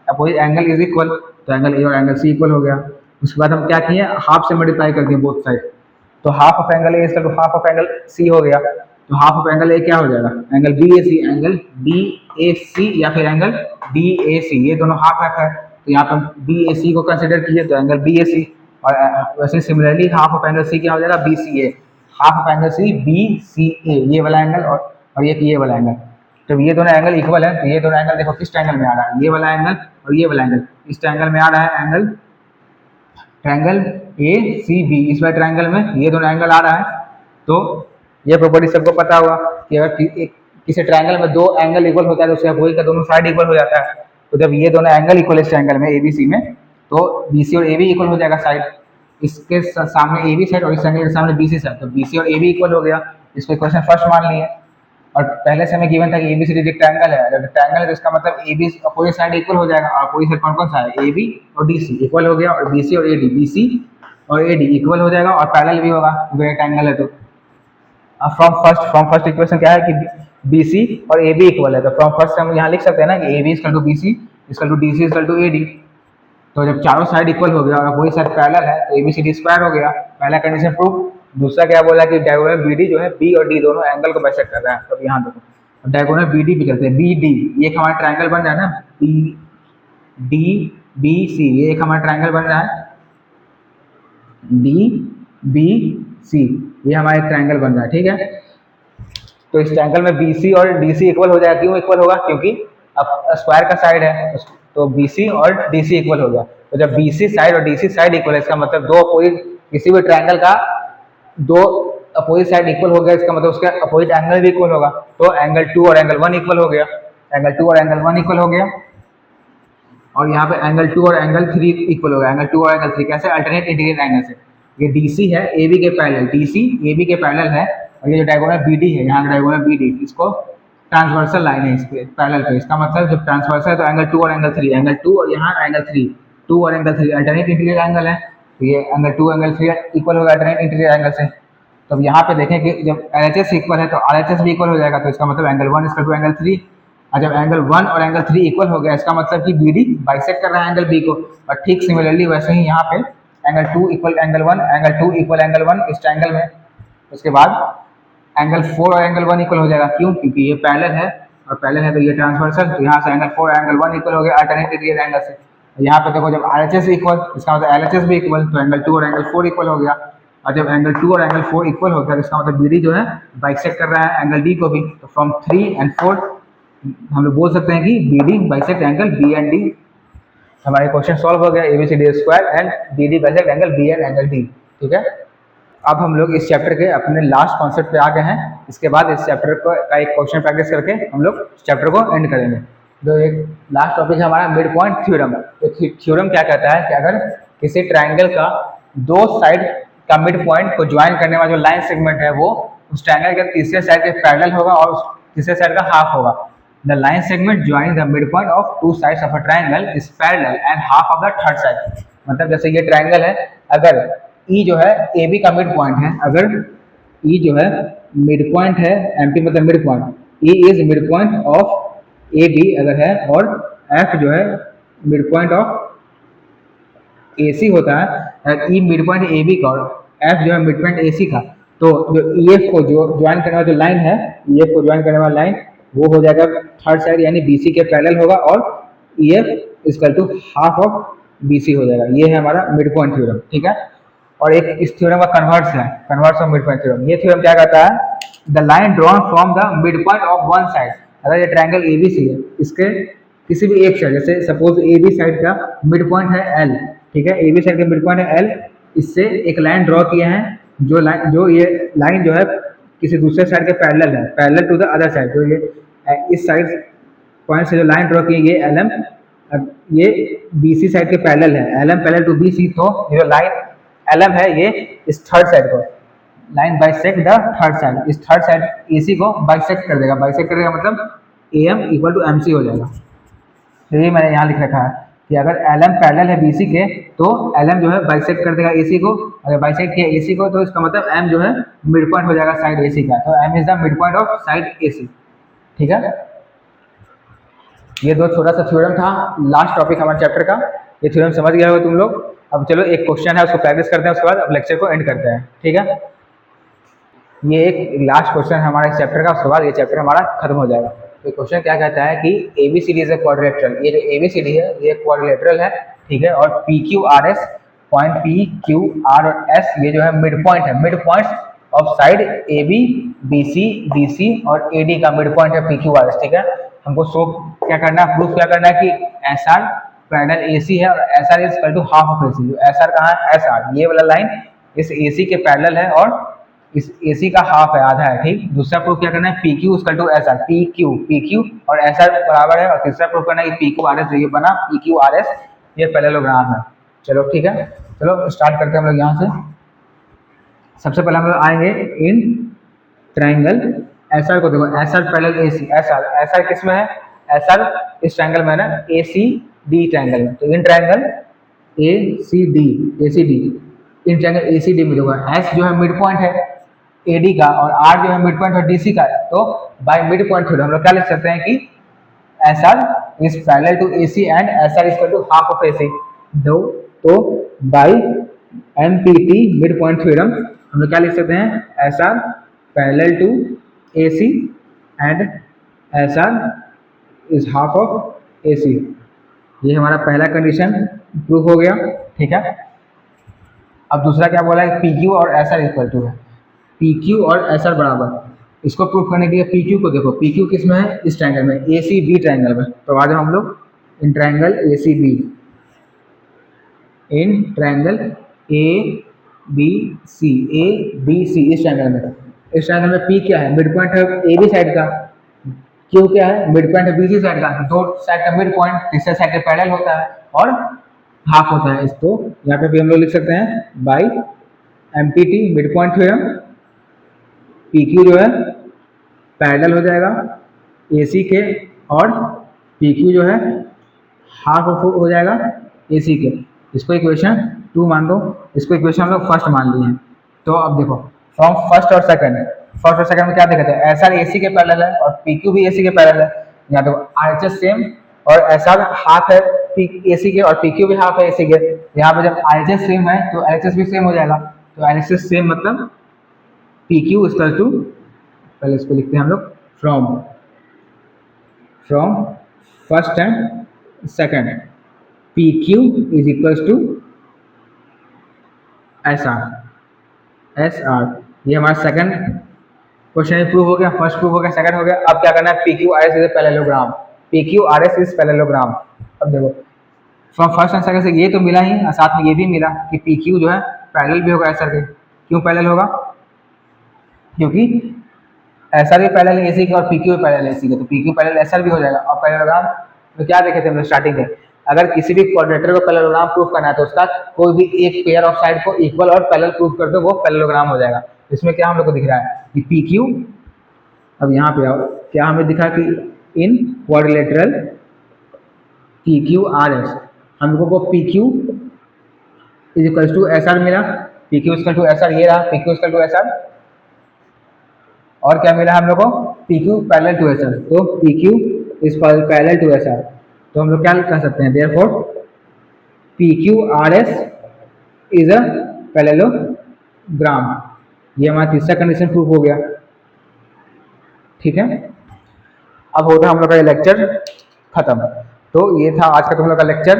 opposite angle is equal, तो एंगल ए और एंगल सी इक्वल हो गया। उसके बाद हम क्या किए, हाफ से मल्टीप्लाई कर दिए बोथ साइड, तो half of angle A equal to half of angle C हो गया। तो हाफ ऑफ एंगल ए क्या हो जाएगा, angle B A C, angle B A सी या फिर एंगल डी ए सी, ये दोनों हाफ हाफ है। तो यहाँ पर बी ए सी को कंसिडर कीजिए तो एंगल बी ए सी, और वैसे similarly half of angle C क्या हो जाएगा, B C A, half of angle C B C A, ये वाला एंगल और ये वाला एंगल। तो ये दोनों एंगल इक्वल है, तो ये दोनों एंगल देखो किस ट्रायंगल में आ रहा है, ये वाला एंगल और ये वाला एंगल इस ट्रायंगल में आ रहा है, angle triangle A C B, इस वाले ट्रायंगल में ये दोनों एंगल आ रहा है। तो ये प्रॉपर्टी सबको पता होगा कि अगर किसी ट्रायंगल में दो एंगल इक्वल होता है तो उसके अपोजिट का दोनों साइड इक्वल हो जाता है। तो जब ये दोनों एंगल इक्वल इस ट्रायंगल में एबीसी में, तो बीसी और एबी इक्वल हो जाएगा साइड, इसके सामने एबी साइड और इस एंगल के सामने बीसी साइड, तो बीसी और एबी इक्वल हो गया। इसको इक्वेशन फर्स्ट मान लिए, और पहले से हमें गिवन था कि एबीसी रेक्टेंगल है, जब रेक्टेंगल है तो इसका मतलब एबी अपोजिट साइड इक्वल हो जाएगा, और अपोजिट साइड कौन कौन सा है, एबी और डीसी इक्वल हो गया, और बीसी और एडी, बीसी और एडी इक्वल हो जाएगा और पैरेलल भी होगा क्योंकि रेक्टेंगल है। तो अब फ्रॉम फर्स्ट इक्वेशन क्या है कि बीसी और एबी इक्वल है, तो फ्रॉम फर्स्ट हम यहाँ लिख सकते हैं ना कि AB equal to BC equal to DC equal to AD. तो जब चारों साइड इक्वल हो गया और वही साइड पैरेलल है तो एबीसीडी स्क्वायर हो गया, पहला कंडीशन प्रूफ। दूसरा क्या बोला कि डायगोनल बीडी जो है बी और डी दोनों एंगल को बाइसेक्ट कर रहा है। तो यहाँ देखो डायगोनल बीडी भी चलते हैं, बी डी ये एक हमारा ट्रायंगल बन रहा है ना, बी डी बी सी, ये एक हमारा ट्रायंगल बन रहा है, डी बी सी ये हमारा एक ट्रायंगल बन रहा है। ठीक है, तो इस ट्रायंगल में बीसी और डीसी इक्वल हो जाएगा। क्यों इक्वल होगा, क्योंकि अब स्क्वायर का साइड है, तो बीसी और डीसी इक्वल हो गया। तो जब बीसी साइड और डीसी साइड इक्वल है, इसका मतलब दो अपोजिट किसी भी ट्रायंगल का दो अपोजिट साइड इक्वल हो गया, इसका मतलब उसका अपोजिट एंगल भी इक्वल होगा। तो एंगल 2 और एंगल 1 इक्वल हो गया, एंगल 2 और एंगल 1 इक्वल हो गया, और यहाँ पे एंगल 2 और एंगल 3 इक्वल हो गया। एंगल 2 और एंगल 3 कैसे, अल्टरनेट इंटीग्रेट एंगल से। ये डीसी है एबी के पैरेलल, डीसी एबी के पैरेलल है, और ये जो डायगोनल बीडी है, यहाँ डायगोनल बीडी, इसको ट्रांसवर्सल लाइन है इसके पैरेलल पे। इसका मतलब जब ट्रांसवर्सल है तो एंगल 2 और एंगल 3, एंगल 2 और यहाँ एंगल 3, 2 और एंगल 3 अल्टरनेट इंटीग्रेट एंगल है, तो ये एंगल 2 एंगल 3 इक्वल होगा अल्टरनेट इंटीग्रेट एंगल से। तो अब यहाँ पे देखें कि जब LHS इक्वल है तो RHS भी इक्वल हो जाएगा, तो इसका मतलब एंगल 1 इक्वल टू एंगल 3, और जब एंगल 1 और एंगल 3 इक्वल हो गया इसका मतलब कि BD बाइसेक्ट कर रहा है एंगल B को। और ठीक सिमिलरली वैसे ही यहाँ पे angle 2 equal angle 1, angle 2 equal angle 1 इस ट्रायंगल में। उसके बाद एंगल 4 और एंगल 1 इक्वल हो जाएगा, क्यों, क्योंकि ये पैरेलल है और पैरेलल है तो ये ट्रांसवर्सल, तो यहाँ से एंगल 4 और एंगल 1 इक्वल हो गया अल्टरनेट इंटीग्रेट एंगल से। यहाँ पे देखो जब RHS इक्वल, इसका मतलब LHS भी इक्वल, तो एंगल 2 और एंगल 4 इक्वल हो गया, और जब एंगल 2 और एंगल 4 इक्वल हो गया तो इसका मतलब BD जो है बाइसेक्ट कर रहा है एंगल D को भी। तो फ्रॉम 3 and 4 हम लोग बोल सकते हैं कि BD bisect angle B and D। हमारे क्वेश्चन सॉल्व हो गया, ABCD square and BD bisect angle B and angle D। ठीक है, अब हम लोग इस चैप्टर के अपने लास्ट कॉन्सेप्ट पे आ गए हैं। इसके बाद इस चैप्टर का एक क्वेश्चन प्रैक्टिस करके हम लोग चैप्टर को एंड करेंगे। जो एक लास्ट टॉपिक है हमारा मिड पॉइंट थ्योरम। तो थ्योरम क्या कहता है कि अगर किसी ट्रायंगल का दो साइड का मिड पॉइंट को ज्वाइन करने वाला जो लाइन सेगमेंट है वो उस ट्रायंगल के तीसरे साइड के पैरेलल होगा और उस तीसरे साइड का हाफ होगा। The line segment joining the mid point of two sides of a triangle is parallel and half of the third side. मतलब जैसे ये ट्रायंगल है, अगर ई जो है ए बी का मिड पॉइंट है, अगर ई जो है मिड पॉइंट है, एम मतलब mid point, E is mid point of A B अगर है, और एफ जो है mid point of A C होता है, E mid point A B का और एफ जो है मिड पॉइंट ए सी का, तो जो ई एफ को जो ज्वाइन करने वाला जो लाइन है, ई एफ को ज्वाइन करने वाला लाइन वो हो जाएगा थर्ड साइड यानी बी सी के पैरेलल होगा, और E F equal to half of B C हो जाएगा। ये है हमारा मिड पॉइंट थ्योरम। ठीक है, और एक इस थ्योरम का कन्वर्स है, converse of mid point theorem. ये थ्योरम क्या कहता है, the line drawn from the mid point of one side. अगर ये ट्रायंगल एबीसी है, इसके किसी भी एक साइड, जैसे सपोज ए बी साइड का मिड पॉइंट है एल, ठीक है, ए बी साइड का मिड पॉइंट है एल, इससे एक लाइन ड्रॉ किए हैं, जो ये लाइन जो है किसी दूसरे साइड के पैरेलल है, parallel to the other side. जो ये इस साइड पॉइंट से जो लाइन ड्रॉ की है ये एल एम अब ये BC साइड के पैरेलल है, LM पैरेलल टू BC, तो ये जो लाइन LM है ये इस थर्ड साइड को, line bisect the third side, इस थर्ड साइड AC को बाइसेक्ट कर देगा, बाइसेक्ट कर देगा मतलब AM इक्वल टू MC हो जाएगा। तो ये मैंने यहाँ लिख रखा है कि अगर LM पैरेलल है BC के तो LM जो है बाइसेक्ट कर देगा AC को, अगर बाइसेक्ट किया AC को तो इसका मतलब M जो है मिड पॉइंट हो जाएगा साइड AC का, तो M is the mid point of side AC। ठीक है, ये दो छोटा सा थ्योरम था, लास्ट टॉपिक हमारे चैप्टर का, ये थ्योरम समझ गया होगा तुम लोग। अब चलो एक क्वेश्चन है उसको प्रैक्टिस करते हैं, उसके बाद अब लेक्चर को एंड करते हैं। ठीक है, ये एक लास्ट क्वेश्चन है हमारे चैप्टर का, उसके बाद ये चैप्टर हमारा खत्म हो जाएगा। तो क्वेश्चन क्या कहता है कि ABCD इज ए क्वाड्रिलेटरल, ये जो ABCD है ये क्वाड्रिलेटरल है, ठीक है, और PQRS पॉइंट PQR और S ये जो है मिड पॉइंट है, mid point of side AB BC DC और AD का मिड पॉइंट है PQRS। ठीक है, हमको शो क्या करना है, प्रूफ क्या करना है कि SR पैरेलल AC है और SR is equal to half of AC। SR कहाँ है, SR ये वाला लाइन इस AC के पैरेलल है और इस AC का हाफ है, आधा है। ठीक, दूसरा प्रूफ क्या करना है, PQ equal to SR, PQ और SR बराबर है, और तीसरा प्रूफ करना है कि PQRS जो ये बना PQRS ये पैरेललोग्राम है। चलो ठीक है, चलो स्टार्ट करते हैं हम लोग यहाँ से। सबसे पहले हम लोग आएंगे इन ट्राइंगल SR को, देखो SR पैरेलल AC, SR किस में है, SR इस ट्राइंगल में है ना, ACD ट्राइंगल में, तो in triangle ACD in triangle ACD में देखो S जो है मिड पॉइंट है AD का और R जो है मिड पॉइंट है DC का, तो बाय मिड पॉइंट थ्योरम हम लोग क्या लिख सकते हैं कि SR is parallel to AC and SR is equal to half of AC। तो by MPT mid point theorem हम लोग क्या लिख सकते हैं, SR parallel to AC and SR is half of AC। ये हमारा पहला कंडीशन प्रूफ हो गया। ठीक है, अब दूसरा क्या बोला है, PQ और SR इक्वल टू है, PQ और SR बराबर, इसको प्रूफ करने के लिए PQ को देखो, PQ किस में है, इस ट्रायंगल में, ACB ट्रायंगल में। तो आ जाओ हम लोग in triangle ACB, in triangle ABC इस ट्रायंगल में, इस ट्रायंगल में P क्या है, मिड पॉइंट है AB साइड का, Q क्या है, मिड पॉइंट है BC साइड का, दो साइड का मिड पॉइंट तीसरे साइड के पैरेलल होता है और हाफ होता है। इसको यहाँ पे भी हम लोग लिख सकते हैं by MPT mid point theorem, PQ जो है पैरेलल हो जाएगा AC के और PQ जो है हाफ ऑफ हो जाएगा AC के। इसको इक्वेशन 2 मान दो, इसको इक्वेशन हम लोग फर्स्ट मान लिए हैं। तो अब देखो फ्रॉम फर्स्ट और सेकंड में क्या देखते हैं, SR AC के पैरेलल है और PQ भी AC के पैरेलल है। यहाँ देखो RHS सेम और SR हाफ है AC के और PQ भी हाफ है AC के। यहाँ पे जब RHS सेम है तो LHS भी सेम हो जाएगा, तो LHS सेम मतलब PQ इक्वल टू, पहले इसको लिखते हैं हम लोग, from first and second PQ is equal to SR। ये हमारा सेकंड क्वेश्चन प्रूव हो गया, फर्स्ट प्रूव हो गया, सेकंड हो गया। अब क्या करना है, PQRS is parallelogram, PQRS is parallelogram. अब देखो फ्रॉम फर्स्ट एंड सेकंड से ये तो मिला ही, साथ में ये भी मिला कि PQ जो है पैरेलल भी होगा SR के। क्यों पैरेलल होगा, क्योंकि SR भी पैरेलल है AC के और PQ भी पैरेलल है AC के, तो PQ पैरेलल SR भी हो जाएगा। और पैरेललोग्राम तो क्या देखे थे हम लोग स्टार्टिंग में, अगर किसी भी क्वाड्रेटर को पैरेललोग्राम प्रूफ करना है तो उसका कोई भी एक पेयर ऑफ साइड को इक्वल और पैरेलल प्रूफ कर दो, वो पैरेललोग्राम हो जाएगा। इसमें क्या हम लोग को दिख रहा है कि PQ, अब यहाँ पे आओ, क्या हमें दिखा कि इन क्वाड्रिलेटरल PQRS हम लोगों को PQ is equal to SR मिला, PQ इक्वल टू SR ये रहा, PQ इक्वल टू SR, और क्या मिला हम लोग को, PQ पैरेलल टू SR, तो PQ is parallel to SR। तो हम लोग क्या कह सकते हैं, therefore PQRS is a parallelogram. ये हमारा तीसरा कंडीशन प्रूफ हो गया। ठीक है, अब होगा हम लोग का ये लेक्चर खत्म। तो ये था आज का तुम लोग का लेक्चर।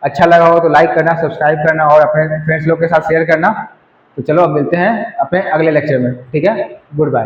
अच्छा लगा हो तो लाइक करना, सब्सक्राइब करना और अपने फ्रेंड्स लोग के साथ शेयर करना। तो चलो अब मिलते हैं अपने अगले लेक्चर में। ठीक है, गुड बाय।